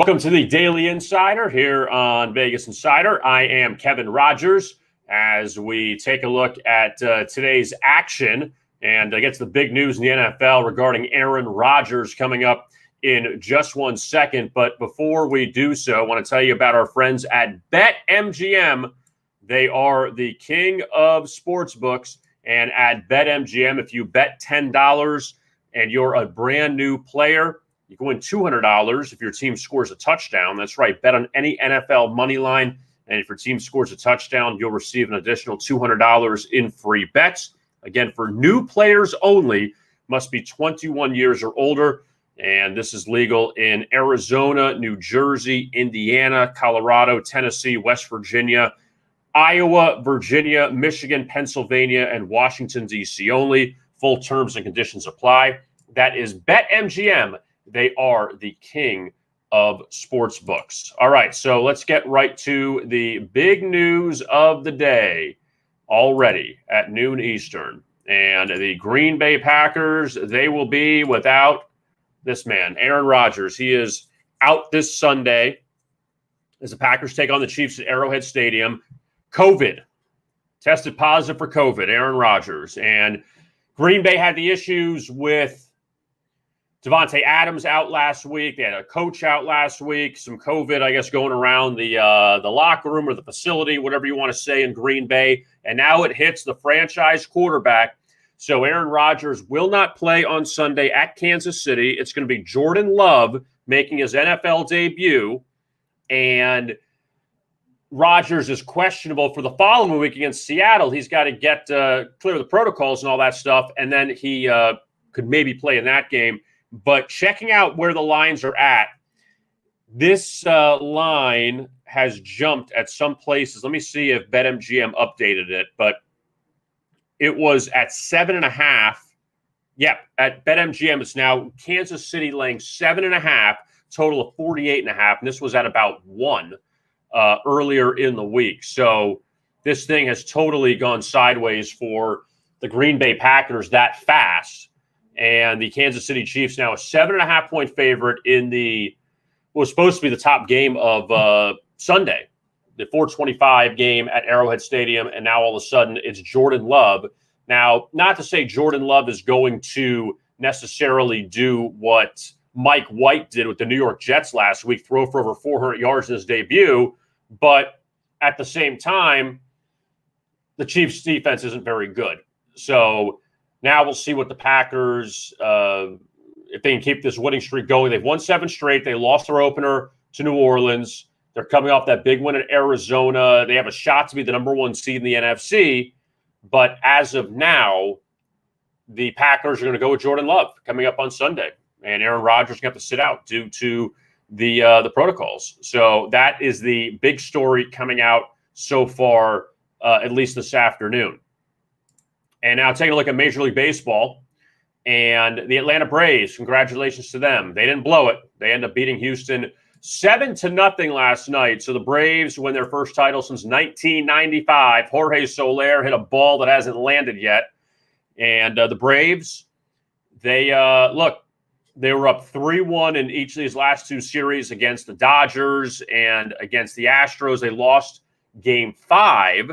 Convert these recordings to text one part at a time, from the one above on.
Welcome to the Daily Insider here on Vegas Insider. I am Kevin Rodgers as we take a look at today's action and get to the big news in the NFL regarding Aaron Rodgers coming up in just 1 second. But before we do so, I want to tell you about our friends at BetMGM. They are the king of sportsbooks. And at BetMGM, if you bet $10 and you're a brand new player, you can win $200 if your team scores a touchdown. That's right. Bet on any NFL money line. And if your team scores a touchdown, you'll receive an additional $200 in free bets. Again, for new players only, must be 21 years or older. And this is legal in Arizona, New Jersey, Indiana, Colorado, Tennessee, West Virginia, Iowa, Virginia, Michigan, Pennsylvania, and Washington, D.C. only. Full terms and conditions apply. That is BetMGM. They are the king of sports books. All right, so let's get right to the big news of the day already at noon Eastern. And the Green Bay Packers, they will be without this man, Aaron Rodgers. He is out this Sunday as the Packers take on the Chiefs at Arrowhead Stadium. COVID, tested positive for COVID, Aaron Rodgers. And Green Bay had the issues with Devontae Adams out last week. They had a coach out last week. Some COVID, I guess, going around the locker room or the facility, whatever you want to say, in Green Bay. And now it hits the franchise quarterback. So Aaron Rodgers will not play on Sunday at Kansas City. It's going to be Jordan Love making his NFL debut. And Rodgers is questionable for the following week against Seattle. He's got to get clear the protocols and all that stuff. And then he could maybe play in that game. But checking out where the lines are at, this line has jumped at some places. Let me see if BetMGM updated it, but it was at 7.5. Yep, at BetMGM, it's now Kansas City laying 7.5, total of 48.5. And this was at about 1 earlier in the week. So this thing has totally gone sideways for the Green Bay Packers that fast. And the Kansas City Chiefs now a 7.5-point favorite in the what was supposed to be the top game of Sunday, the 425 game at Arrowhead Stadium. And now all of a sudden it's Jordan Love. Now, not to say Jordan Love is going to necessarily do what Mike White did with the New York Jets last week, throw for over 400 yards in his debut. But at the same time, the Chiefs' defense isn't very good. So now we'll see what the Packers, if they can keep this winning streak going. They've won 7 straight. They lost their opener to New Orleans. They're coming off that big win at Arizona. They have a shot to be the number 1 seed in the NFC. But as of now, the Packers are going to go with Jordan Love coming up on Sunday. And Aaron Rodgers is going to have to sit out due to the protocols. So that is the big story coming out so far, at least this afternoon. And now taking a look at Major League Baseball and the Atlanta Braves. Congratulations to them. They didn't blow it. They ended up beating Houston 7-0 last night. So the Braves win their first title since 1995. Jorge Soler hit a ball that hasn't landed yet. And the Braves, they were up 3-1 in each of these last 2 series against the Dodgers and against the Astros. They lost Game 5.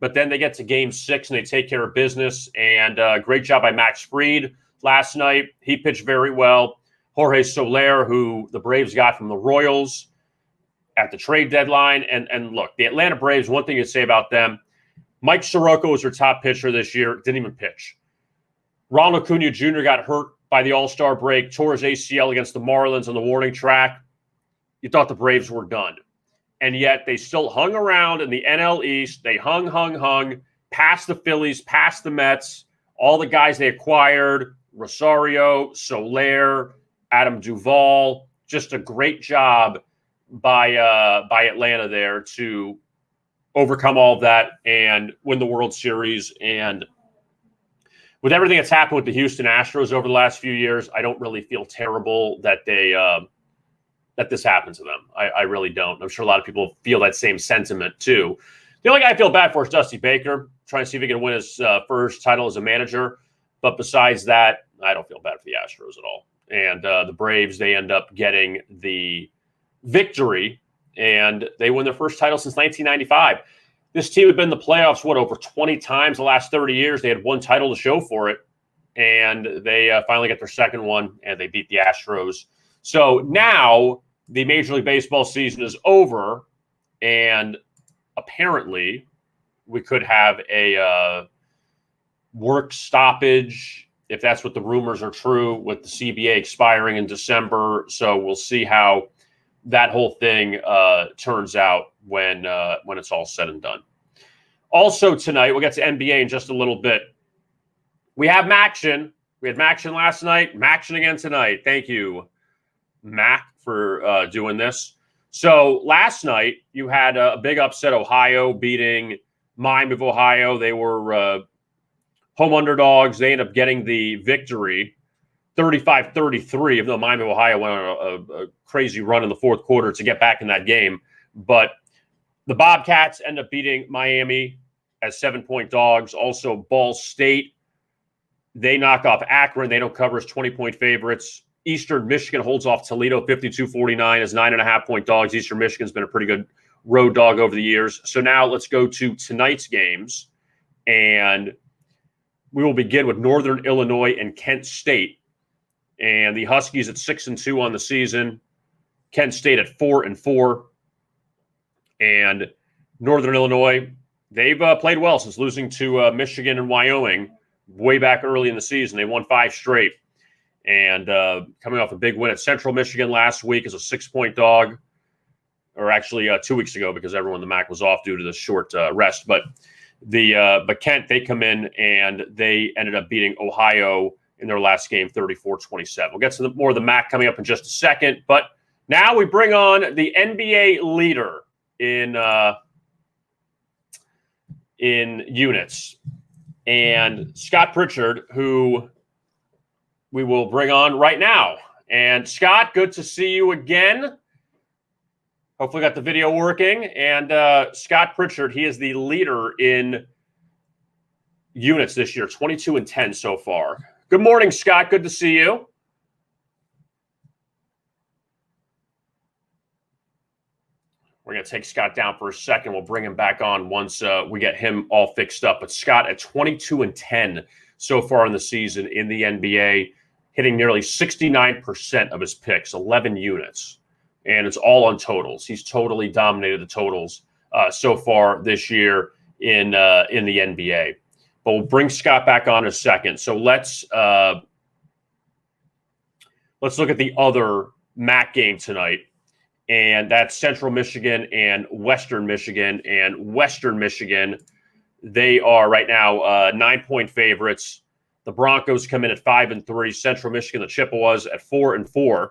But then they get to Game 6 and they take care of business. And great job by Max Fried last night. He pitched very well. Jorge Soler, who the Braves got from the Royals at the trade deadline. And look, the Atlanta Braves, one thing to say about them, Mike Soroka was their top pitcher this year, didn't even pitch. Ronald Acuna Jr. got hurt by the All-Star break, tore his ACL against the Marlins on the warning track. You thought the Braves were done. And yet they still hung around in the NL East. They hung, past the Phillies, past the Mets, all the guys they acquired, Rosario, Soler, Adam Duvall. Just a great job by Atlanta there to overcome all of that and win the World Series. And with everything that's happened with the Houston Astros over the last few years, I don't really feel terrible that they that this happened to them. I really don't. I'm sure a lot of people feel that same sentiment too. The only guy I feel bad for is Dusty Baker, trying to see if he can win his first title as a manager. But besides that, I don't feel bad for the Astros at all. And the Braves, they end up getting the victory, and they win their first title since 1995. This team had been in the playoffs, over 20 times the last 30 years. They had one title to show for it, and they finally get their second one, and they beat the Astros. So now the Major League Baseball season is over, and apparently we could have a work stoppage, if that's what the rumors are true, with the CBA expiring in December. So we'll see how that whole thing turns out when it's all said and done. Also tonight, we'll get to NBA in just a little bit. We have Maction. We had Maction last night, Maction again tonight. Thank you, Mac, for doing this. So last night, you had a big upset, Ohio beating Miami of Ohio. They were home underdogs. They ended up getting the victory, 35-33, even though Miami of Ohio went on a crazy run in the fourth quarter to get back in that game. But the Bobcats end up beating Miami as 7-point dogs. Also, Ball State, they knock off Akron. They don't cover as 20-point favorites. Eastern Michigan holds off Toledo 52-49 as 9.5-point dogs. Eastern Michigan's been a pretty good road dog over the years. So now let's go to tonight's games. And we will begin with Northern Illinois and Kent State. And the Huskies at 6-2 on the season. Kent State at 4-4. And Northern Illinois, they've played well since losing to Michigan and Wyoming way back early in the season. They won 5 straight. And coming off a big win at Central Michigan last week as a 6-point dog, or actually 2 weeks ago because everyone in the MAC was off due to the short rest. But Kent, they come in and they ended up beating Ohio in their last game, 34-27. We'll get to more of the MAC coming up in just a second. But now we bring on the NBA leader in units, and Scott Pritchard, who we will bring on right now. And Scott, good to see you again. Hopefully got the video working. And Scott Pritchard, he is the leader in units this year, 22-10 so far. Good morning, Scott. Good to see you. We're going to take Scott down for a second. We'll bring him back on once we get him all fixed up. But Scott at 22-10 so far in the season in the NBA, hitting nearly 69% of his picks, 11 units. And it's all on totals. He's totally dominated the totals so far this year in the NBA. But we'll bring Scott back on in a second. So let's look at the other MAC game tonight. And that's Central Michigan and Western Michigan. And Western Michigan, they are right now 9-point favorites. The Broncos come in at 5-3. Central Michigan, the Chippewas, at 4-4.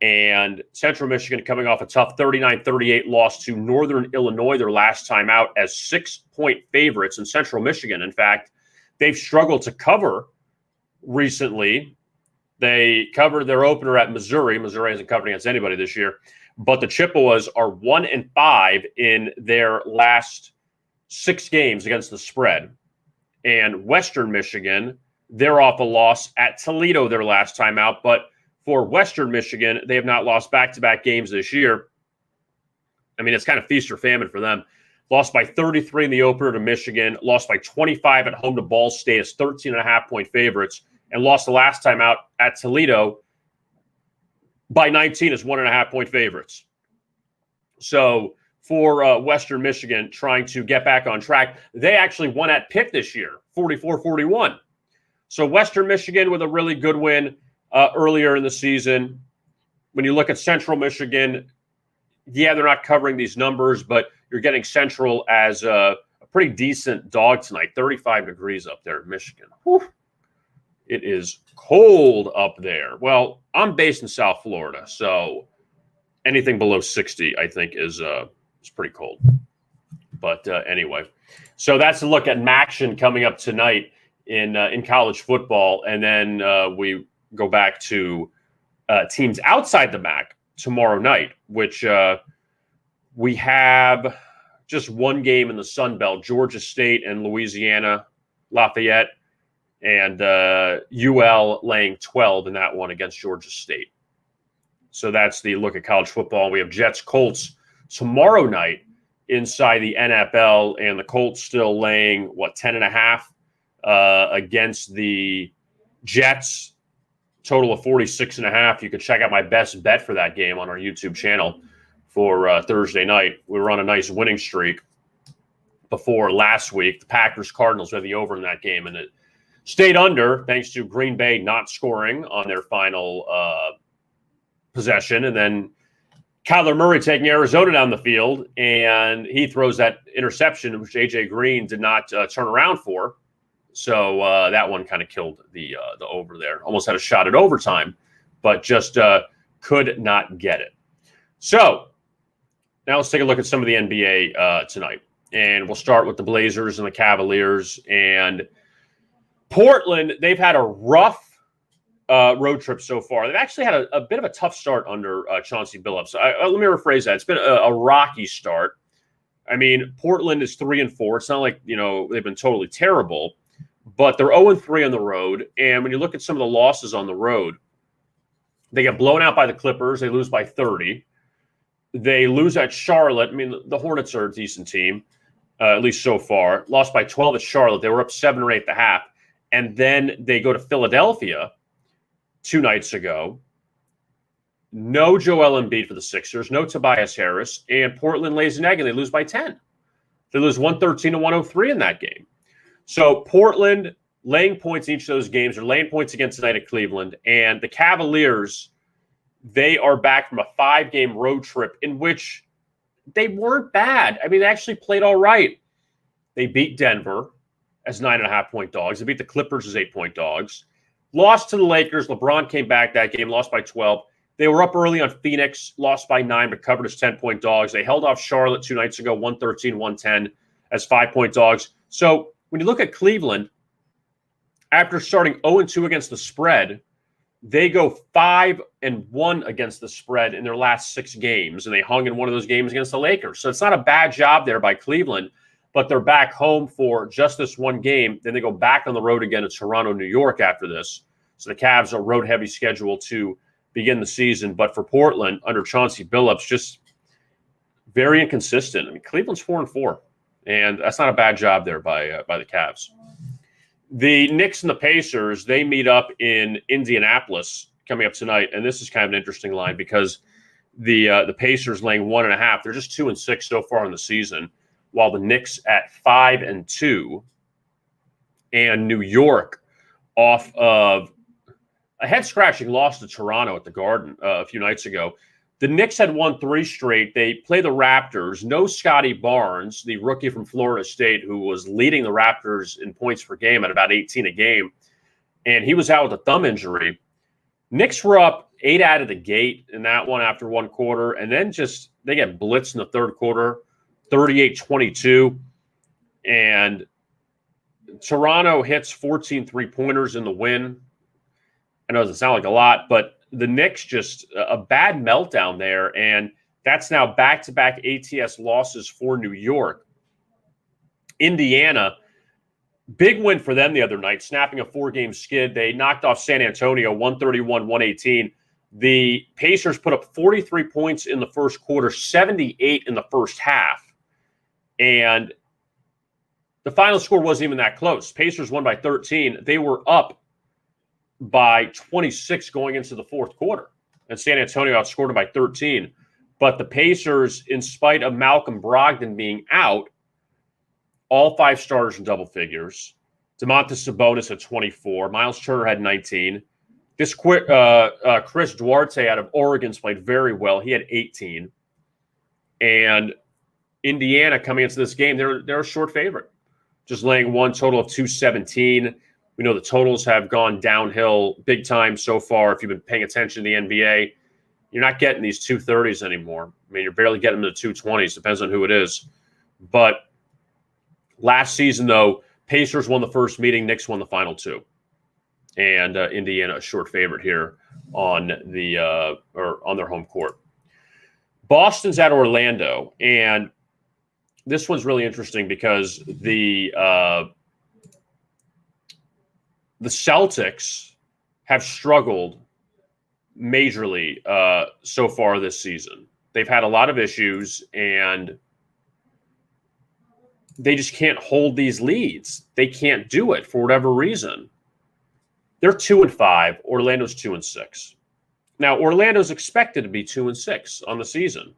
And Central Michigan coming off a tough 39-38 loss to Northern Illinois their last time out as 6-point favorites. And Central Michigan, in fact, they've struggled to cover recently. They covered their opener at Missouri. Missouri hasn't covered against anybody this year. But the Chippewas are 1-5 in their last 6 games against the spread. And Western Michigan, they're off a loss at Toledo their last time out. But for Western Michigan, they have not lost back-to-back games this year. I mean, it's kind of feast or famine for them. Lost by 33 in the opener to Michigan. Lost by 25 at home to Ball State as 13.5-point favorites. And lost the last time out at Toledo by 19 as 1.5-point favorites. So for Western Michigan trying to get back on track, they actually won at Pitt this year, 44-41. So Western Michigan with a really good win earlier in the season. When you look at Central Michigan, yeah, they're not covering these numbers, but you're getting Central as a pretty decent dog tonight. 35 degrees up there in Michigan. Whew. It is cold up there. Well, I'm based in South Florida, so anything below 60, I think, is pretty cold. But anyway, so that's a look at Maction coming up tonight in college football, and then we go back to teams outside the MAC tomorrow night, which we have just one game in the Sun Belt, Georgia State and Louisiana Lafayette. And UL laying 12 in that one against Georgia State. So that's the look at college football. We have Jets Colts tomorrow night inside the NFL, and the Colts still laying 10.5 against the Jets. Total of 46.5. You can check out my best bet for that game on our YouTube channel for Thursday night. We were on a nice winning streak before last week. The Packers-Cardinals had the over in that game, and it stayed under thanks to Green Bay not scoring on their final possession. And then Kyler Murray taking Arizona down the field, and he throws that interception, which A.J. Green did not turn around for. So that one kind of killed the over there. Almost had a shot at overtime, but just could not get it. So now let's take a look at some of the NBA tonight. And we'll start with the Blazers and the Cavaliers. And Portland, they've had a rough road trip so far. They've actually had a bit of a tough start under Chauncey Billups. Let me rephrase that. It's been a rocky start. I mean, Portland is 3-4. It's not like, they've been totally terrible. But they're 0-3 on the road. And when you look at some of the losses on the road, they get blown out by the Clippers. They lose by 30. They lose at Charlotte. I mean, the Hornets are a decent team, at least so far. Lost by 12 at Charlotte. They were up 7 or 8 at the half. And then they go to Philadelphia 2 nights ago. No Joel Embiid for the Sixers. No Tobias Harris. And Portland lays an egg, and they lose by 10. They lose 113-103 in that game. So Portland laying points in each of those games. They're laying points against tonight at Cleveland. And the Cavaliers, they are back from a 5-game road trip in which they weren't bad. I mean, they actually played all right. They beat Denver as 9.5-point dogs. They beat the Clippers as 8-point dogs. Lost to the Lakers. LeBron came back that game, lost by 12. They were up early on Phoenix, lost by 9, but covered as 10-point dogs. They held off Charlotte 2 nights ago, 113-110 as 5-point dogs. So when you look at Cleveland, after starting 0-2 against the spread, they go 5-1 against the spread in their last 6 games, and they hung in one of those games against the Lakers. So it's not a bad job there by Cleveland, but they're back home for just this one game. Then they go back on the road again to Toronto, New York after this. So the Cavs are road-heavy schedule to begin the season. But for Portland, under Chauncey Billups, just very inconsistent. I mean, Cleveland's 4-4. And that's not a bad job there by the Cavs. The Knicks and the Pacers, they meet up in Indianapolis coming up tonight. And this is kind of an interesting line because the Pacers laying 1.5. They're just 2-6 so far in the season, while the Knicks at 5-2. And New York off of a head-scratching loss to Toronto at the Garden a few nights ago. The Knicks had won 3 straight. They play the Raptors. No Scotty Barnes, the rookie from Florida State, who was leading the Raptors in points per game at about 18 a game. And he was out with a thumb injury. Knicks were up 8 out of the gate in that one after one quarter. And then just they get blitzed in the third quarter, 38-22. And Toronto hits 14 3-pointers in the win. I know it doesn't sound like a lot, but the Knicks just a bad meltdown there, and that's now back-to-back ATS losses for New York. Indiana, big win for them the other night, snapping a 4-game skid. They knocked off San Antonio 131-118. The Pacers put up 43 points in the first quarter, 78 in the first half, and the final score wasn't even that close. Pacers won by 13. They were up by 26 going into the fourth quarter. And San Antonio outscored them by 13. But the Pacers, in spite of Malcolm Brogdon being out, all 5 starters in double figures. Domantas Sabonis at 24. Miles Turner had 19. Chris Duarte out of Oregon's played very well. He had 18. And Indiana coming into this game, they're a short favorite. Just laying one, total of 217. We know the totals have gone downhill big time so far. If you've been paying attention to the NBA, you're not getting these 230s anymore. I mean, you're barely getting them to 220s. Depends on who it is. But last season, though, Pacers won the first meeting. Knicks won the final 2. And Indiana a short favorite here on on their home court. Boston's at Orlando, and this one's really interesting because the Celtics have struggled majorly so far this season. They've had a lot of issues, and they just can't hold these leads. They can't do it for whatever reason. They're 2-5. Orlando's 2-6. Now, Orlando's expected to be 2-6 on the season,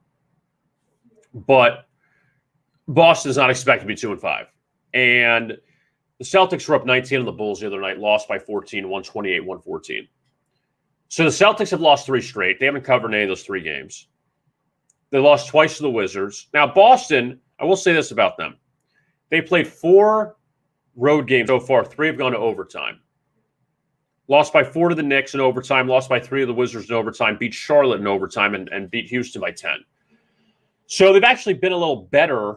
but Boston's not expected to be 2-5. And the Celtics were up 19 on the Bulls the other night, lost by 14, 128, 114. So the Celtics have lost 3 straight. They haven't covered any of those 3 games. They lost twice to the Wizards. Now, Boston, I will say this about them. They played 4 road games so far. 3 have gone to overtime. Lost by 4 to the Knicks in overtime, lost by 3 to the Wizards in overtime, beat Charlotte in overtime, and beat Houston by 10. So they've actually been a little better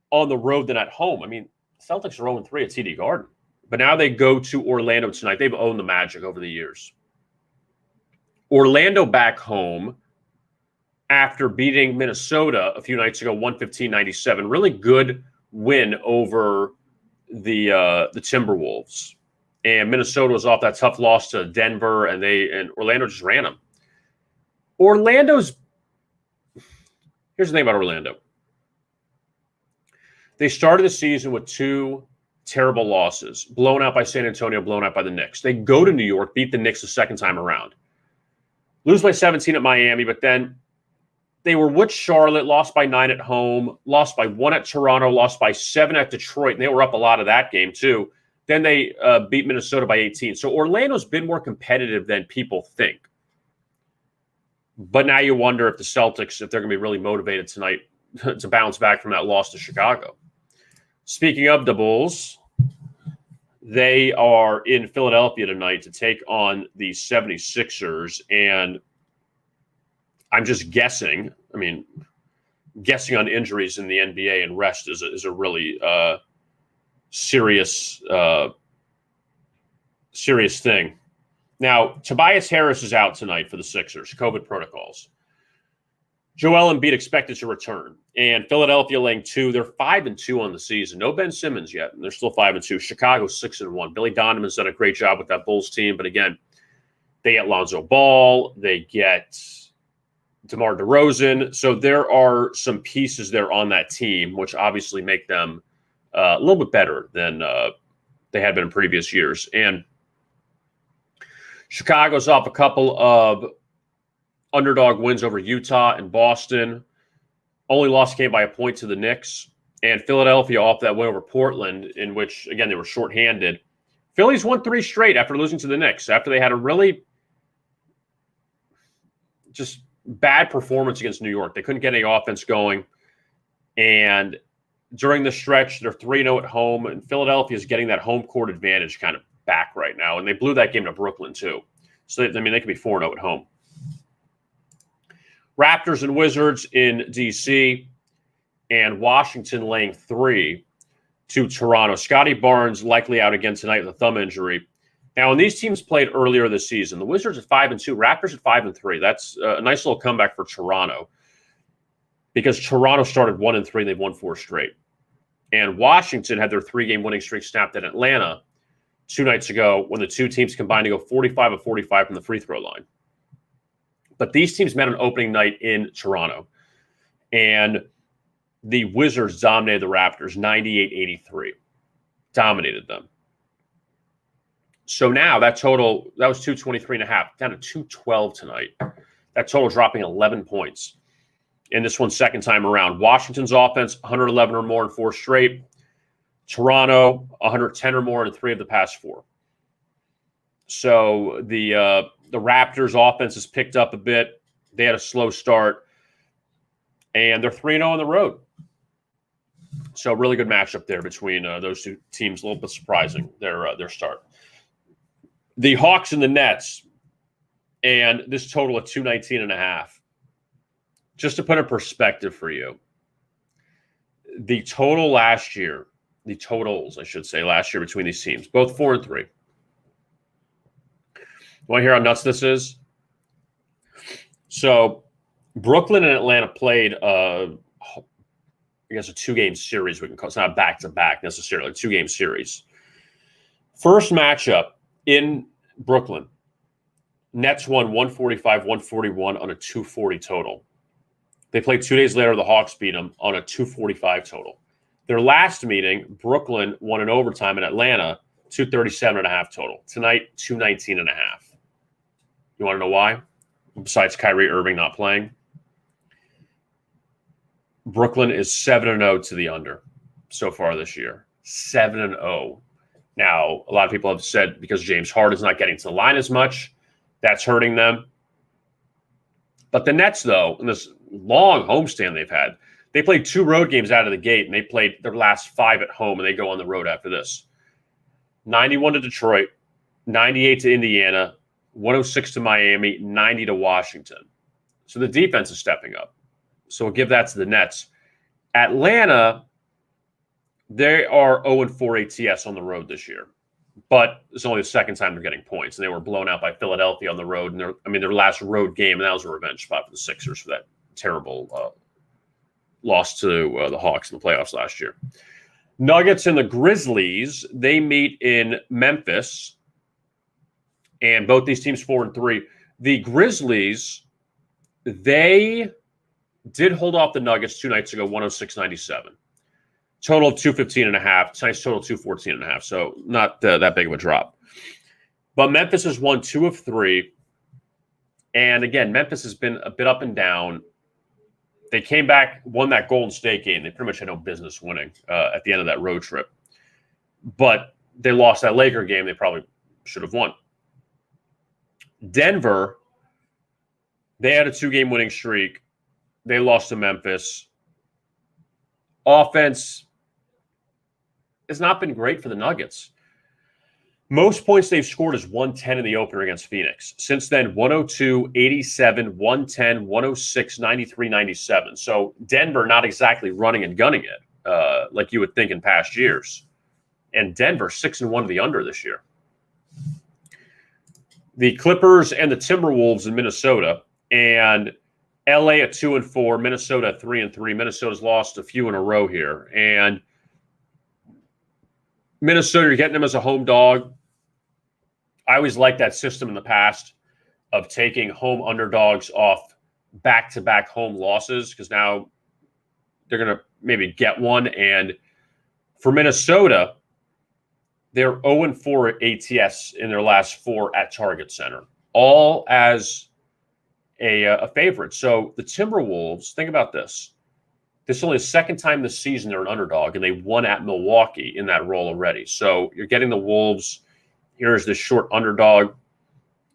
on the road than at home. I mean, Celtics are 0-3 at TD Garden. But now they go to Orlando tonight. They've owned the Magic over the years. Orlando back home after beating Minnesota a few nights ago, 115-97. Really good win over the Timberwolves. And Minnesota was off that tough loss to Denver, and Orlando just ran them. Here's the thing about Orlando. They started the season with 2 terrible losses, blown out by San Antonio, blown out by the Knicks. They go to New York, beat the Knicks the second time around. Lose by 17 at Miami, but then they were with Charlotte, lost by 9 at home, lost by 1 at Toronto, lost by 7 at Detroit, and they were up a lot of that game too. Then they beat Minnesota by 18. So Orlando's been more competitive than people think. But now you wonder if the Celtics, if they're going to be really motivated tonight to bounce back from that loss to Chicago. Speaking of the Bulls, they are in Philadelphia tonight to take on the 76ers. And I'm just guessing. I mean, guessing on injuries in the NBA and rest is a really serious thing. Now, Tobias Harris is out tonight for the Sixers, COVID protocols. Joel Embiid expected to return, and Philadelphia laying 2. They're 5-2 on the season. No Ben Simmons yet, and they're still 5-2. Chicago 6-1. Billy Donovan's done a great job with that Bulls team, but again, they get Lonzo Ball, they get DeMar DeRozan. So there are some pieces there on that team, which obviously make them a little bit better than they had been in previous years. And Chicago's off a couple of underdog wins over Utah and Boston. Only lost game by a point to the Knicks. And Philadelphia off that win over Portland, in which, again, they were shorthanded. Phillies won 3 straight after losing to the Knicks, after they had a really just bad performance against New York. They couldn't get any offense going. And during the stretch, they're 3-0 at home, and Philadelphia is getting that home court advantage kind of back right now. And they blew that game to Brooklyn, too. So, they could be 4-0 at home. Raptors and Wizards in D.C., and Washington laying 3 to Toronto. Scotty Barnes likely out again tonight with a thumb injury. Now, when these teams played earlier this season, the Wizards at 5-2, Raptors at 5-3. That's a nice little comeback for Toronto, because Toronto started 1-3, they've won 4 straight. And Washington had their 3-game winning streak snapped at Atlanta 2 nights ago when the 2 teams combined to go 45 of 45 from the free throw line. But these teams met on opening night in Toronto, and the Wizards dominated the Raptors 98-83. Dominated them. So now that total, that was 223.5, down to 212 tonight. That total dropping 11 points in this one second time around. Washington's offense, 111 or more in 4 straight. Toronto, 110 or more in 3 of the past 4. So the Raptors' offense has picked up a bit. They had a slow start, and they're 3-0 on the road. So really good matchup there between those 2 teams. A little bit surprising, their start. The Hawks and the Nets, and this total of 219.5. Just to put in perspective for you, the totals, I should say, last year between these teams, both 4-3. You want to hear how nuts this is? So Brooklyn and Atlanta played, I guess, a 2-game series. We can call it's not back-to-back necessarily, a 2-game series. First matchup in Brooklyn, Nets won 145, 141 on a 240 total. They played 2 days later. The Hawks beat them on a 245 total. Their last meeting, Brooklyn won in overtime in Atlanta, 237.5 total. Tonight, 219.5. You want to know why? Besides Kyrie Irving not playing, Brooklyn is 7-0 to the under so far this year. 7-0. Now, a lot of people have said because James Harden's not getting to the line as much, that's hurting them. But the Nets, though, in this long homestand they've had, they played 2 road games out of the gate, and they played their last 5 at home, and they go on the road after this. 91 to Detroit, 98 to Indiana, 106 to Miami, 90 to Washington. So the defense is stepping up. So we'll give that to the Nets. Atlanta, they are 0-4 ATS on the road this year. But it's only the second time they're getting points. And they were blown out by Philadelphia on the road. And their last road game, and that was a revenge spot for the Sixers for that terrible loss to the Hawks in the playoffs last year. Nuggets and the Grizzlies, they meet in Memphis. And both these teams 4-3. The Grizzlies, they did hold off the Nuggets 2 nights ago, 106-97. Total of 215.5. Tonight's total 214.5. So not that big of a drop. But Memphis has won 2 of 3. And again, Memphis has been a bit up and down. They came back, won that Golden State game. They pretty much had no business winning at the end of that road trip. But they lost that Laker game they probably should have won. Denver, they had a 2-game winning streak. They lost to Memphis. Offense has not been great for the Nuggets. Most points they've scored is 110 in the opener against Phoenix. Since then, 102, 87, 110, 106, 93, 97. So Denver not exactly running and gunning it like you would think in past years. And Denver 6-1 to the under this year. The Clippers and the Timberwolves in Minnesota, and LA at 2-4, Minnesota at 3-3. Minnesota's lost a few in a row here. And Minnesota, you're getting them as a home dog. I always liked that system in the past of taking home underdogs off back-to-back home losses because now they're going to maybe get one. And for Minnesota, they're 0-4 ATS in their last 4 at Target Center, all as a favorite. So the Timberwolves, think about this. This is only the second time this season they're an underdog, and they won at Milwaukee in that role already. So you're getting the Wolves. Here's this short underdog.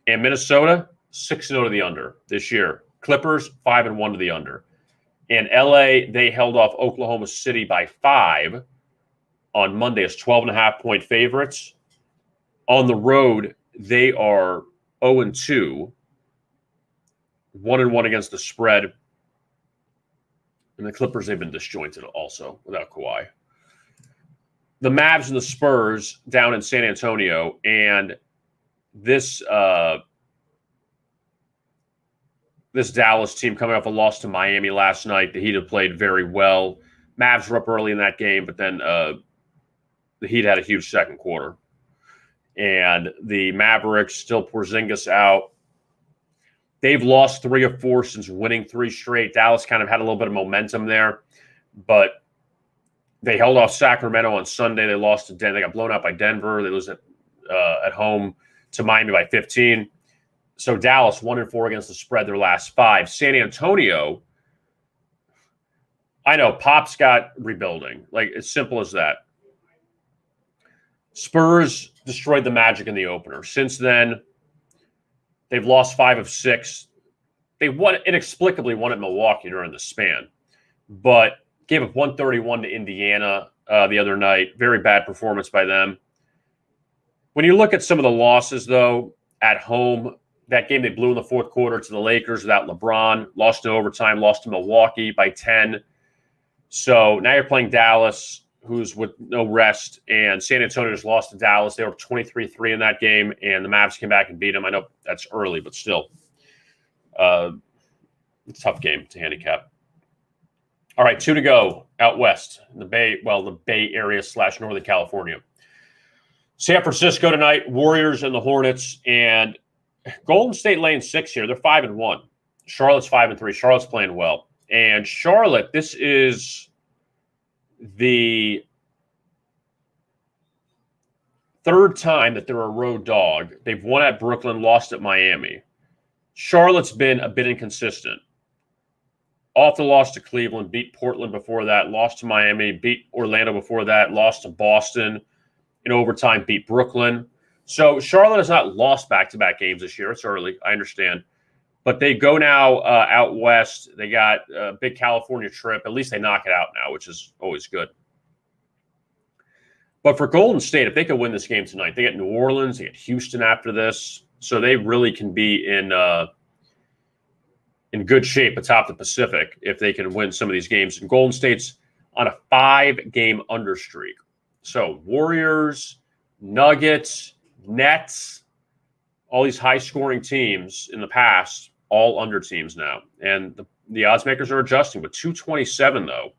And Minnesota, 6-0 to the under this year. Clippers, 5-1 to the under. And LA, they held off Oklahoma City by 5 on Monday as 12.5-point favorites. On the road, they are 0-2, 1-1 against the spread. And the Clippers, they've been disjointed also without Kawhi. The Mavs and the Spurs down in San Antonio, and this Dallas team coming off a loss to Miami last night. The Heat have played very well. Mavs were up early in that game, but then the Heat had a huge second quarter. And the Mavericks, still Porzingis out. They've lost 3 of 4 since winning 3 straight. Dallas kind of had a little bit of momentum there, but they held off Sacramento on Sunday. They lost to Denver. They got blown out by Denver. They lose at home to Miami by 15. So Dallas 1-4 against the spread their last 5. San Antonio, I know Pop's got rebuilding. Like, as simple as that. Spurs destroyed the Magic in the opener. Since then, they've lost 5 of 6. They inexplicably won at Milwaukee during the span, but gave up 131 to Indiana the other night. Very bad performance by them. When you look at some of the losses, though, at home, that game they blew in the fourth quarter to the Lakers without LeBron, lost in overtime, lost to Milwaukee by 10. So now you're playing Dallas, who's with no rest, and San Antonio just lost to Dallas. They were 23-3 in that game, and the Mavs came back and beat them. I know that's early, but still. It's a tough game to handicap. All right, 2 to go out west in the Bay Area / Northern California. San Francisco tonight, Warriors and the Hornets. And Golden State laying 6 here. They're 5-1. Charlotte's 5-3. Charlotte's playing well. And Charlotte, this is the third time that they're a road dog. They've won at Brooklyn, lost at Miami. Charlotte's been a bit inconsistent. Off the loss to Cleveland, beat Portland before that, lost to Miami, beat Orlando before that, lost to Boston in overtime, beat Brooklyn. So Charlotte has not lost back-to-back games this year. It's early, I understand. But they go now out west. They got a big California trip. At least they knock it out now, which is always good. But for Golden State, if they could win this game tonight, they get New Orleans, they get Houston after this. So they really can be in good shape atop the Pacific if they can win some of these games. And Golden State's on a 5-game under streak. So Warriors, Nuggets, Nets, all these high-scoring teams in the past, all under teams now. And the odds makers are adjusting with 227, though.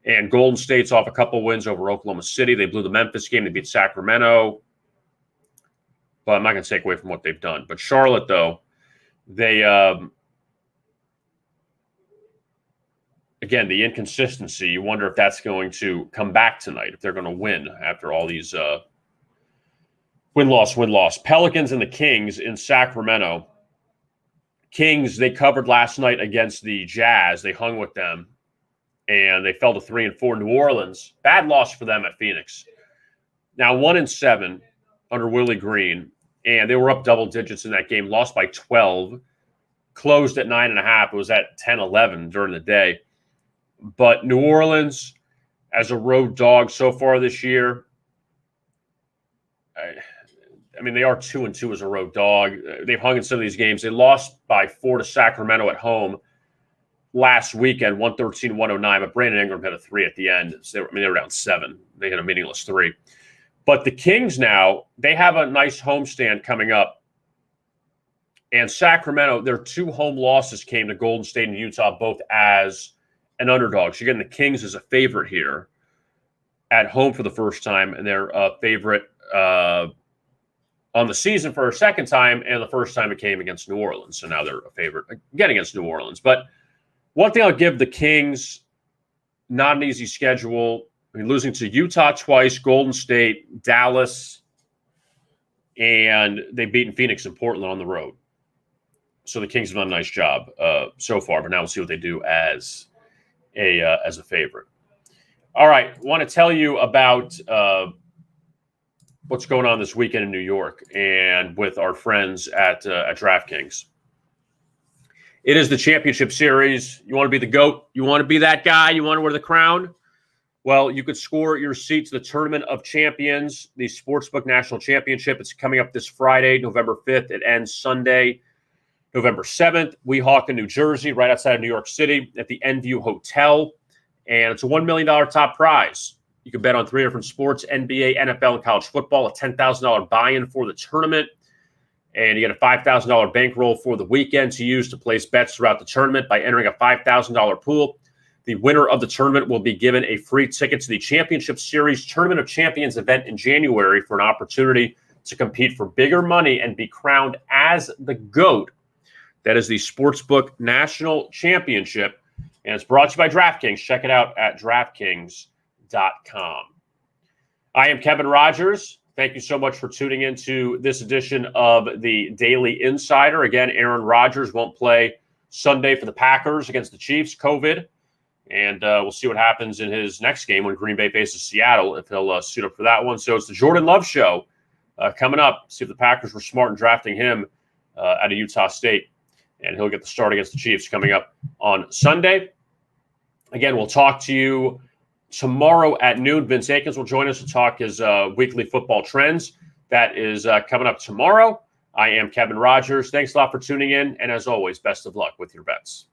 And Golden State's off a couple wins over Oklahoma City. They blew the Memphis game. They beat Sacramento. But I'm not going to take away from what they've done. But Charlotte, though, they again, the inconsistency, you wonder if that's going to come back tonight, if they're going to win after all these win-loss. Pelicans and the Kings in Sacramento. Kings, they covered last night against the Jazz. They hung with them. And they fell to 3-4. New Orleans, bad loss for them at Phoenix. Now 1-7 under Willie Green, and they were up double digits in that game. Lost by 12, closed at 9.5. It was at 10-11 during the day. But New Orleans, as a road dog so far this year, I mean, they are 2-2 as a road dog. They've hung in some of these games. They lost by 4 to Sacramento at home last weekend, 113-109, but Brandon Ingram had a 3 at the end. So they were down 7. They had a meaningless 3. But the Kings now, they have a nice homestand coming up. And Sacramento, their 2 home losses came to Golden State and Utah, both as an underdog. So again, the Kings is a favorite here at home for the first time, and they're a favorite on the season for a second time, and the first time it came against New Orleans. So now they're a favorite again against New Orleans. But one thing I'll give the Kings, not an easy schedule. I mean, losing to Utah twice, Golden State, Dallas, and they've beaten Phoenix and Portland on the road. So the Kings have done a nice job so far, but now we'll see what they do as a favorite. All right, I want to tell you about what's going on this weekend in New York and with our friends at DraftKings. It is the championship series. You want to be the GOAT? You want to be that guy? You want to wear the crown? Well, you could score your seat to the Tournament of Champions, the Sportsbook National Championship. It's coming up this Friday, November 5th. It ends Sunday, November 7th. Weehawken, New Jersey, right outside of New York City at the Endview Hotel. And it's a $1 million top prize. You can bet on 3 different sports, NBA, NFL, and college football, a $10,000 buy-in for the tournament. And you get a $5,000 bankroll for the weekend to use to place bets throughout the tournament by entering a $5,000 pool. The winner of the tournament will be given a free ticket to the Championship Series Tournament of Champions event in January for an opportunity to compete for bigger money and be crowned as the GOAT. That is the Sportsbook National Championship. And it's brought to you by DraftKings. Check it out at DraftKings.com. I am Kevin Rodgers. Thank you so much for tuning into this edition of the Daily Insider. Again, Aaron Rodgers won't play Sunday for the Packers against the Chiefs, COVID. And we'll see what happens in his next game when Green Bay faces Seattle, if he'll suit up for that one. So it's the Jordan Love Show coming up. See if the Packers were smart in drafting him out of Utah State. And he'll get the start against the Chiefs coming up on Sunday. Again, we'll talk to you tomorrow at noon. Vince Akins will join us to talk his weekly football trends. That is coming up tomorrow. I am Kevin Rodgers. Thanks a lot for tuning in. And as always, best of luck with your bets.